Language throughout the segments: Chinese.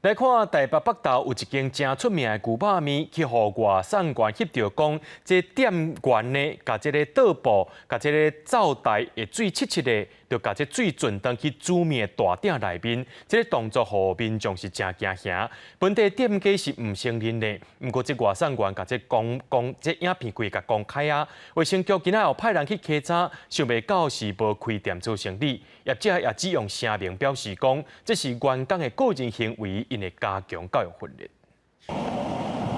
来看台北北投有一间真出名的牛肉面，去互外送员翕到讲，这店员呢，甲这个倒布、甲这个灶台的水切切的，就甲这水转动去煮面的大鼎内面。这个动作互民众是真惊吓。本地店家是唔承认的，不过这外送员甲这这影片规甲公开啊。卫生局今仔有派人去稽查，想袂到是无开店做生意。业者也只用声明表示讲，这是员工的个人行为。因会加强教育训练。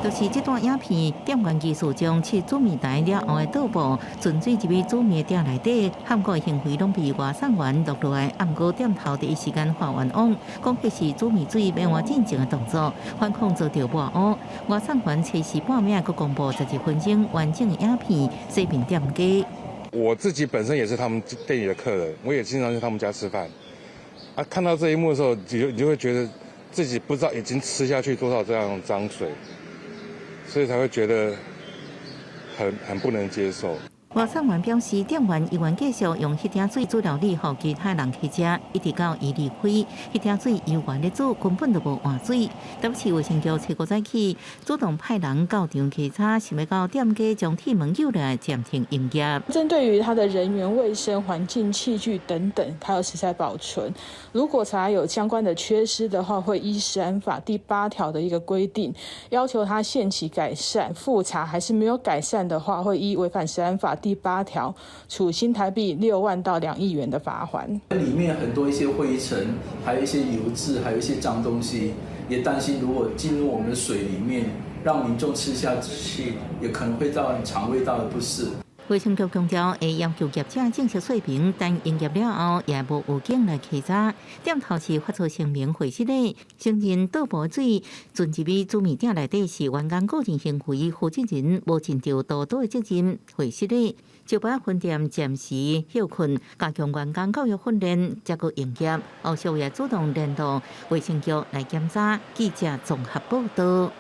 就是这段影片，店员技术将切煮面台了后的倒布顺水入去煮面鼎内底，涵盖行为拢被外送员录落来。暗过店头第一时间发完网，讲迄是煮面水变换进前的动作，反控遭到抹黑。外送员7时半暝佮公布12分钟完整的影片，说明店家。我自己本身也是他们店里的客人，我也经常去他们家吃饭。啊，看到这一幕的时候，你就会觉得。自己不知道已经吃下去多少这样脏水，所以才会觉得很不能接受。外送员表示，店员依然继续用迄点水煮料理，互其他人去食，一直到伊离开，迄点水依然咧煮，根本就无换水。特别是卫生局初5早起主动派人到场稽查，想要到店家将铁门救来暂停营业。针对于它的人员卫生、环境、器具等等，还有食材保存，如果查有相关的缺失的话，会依食安法第8条的一个规定，要求他限期改善。复查还是没有改善的话，会依违反食安法第8条，处新台币6万到2亿元的罚款。里面很多一些灰尘，还有一些油渍，还有一些脏东西，也担心如果进入我们的水里面，让民众吃下去，也可能会造成肠胃道的不适。卫生局强调，会要求业者正式说明，但营业了后也无有警来稽查。店头是发出声明回释的，承认倒布水顺入去煮面鼎内底是员工个人行为，负责人无尽到多的责任。回释的，招牌分店暂时休困，加强员工教育训练，才个营业。后续也主动联络卫生局来检查。记者综合报道。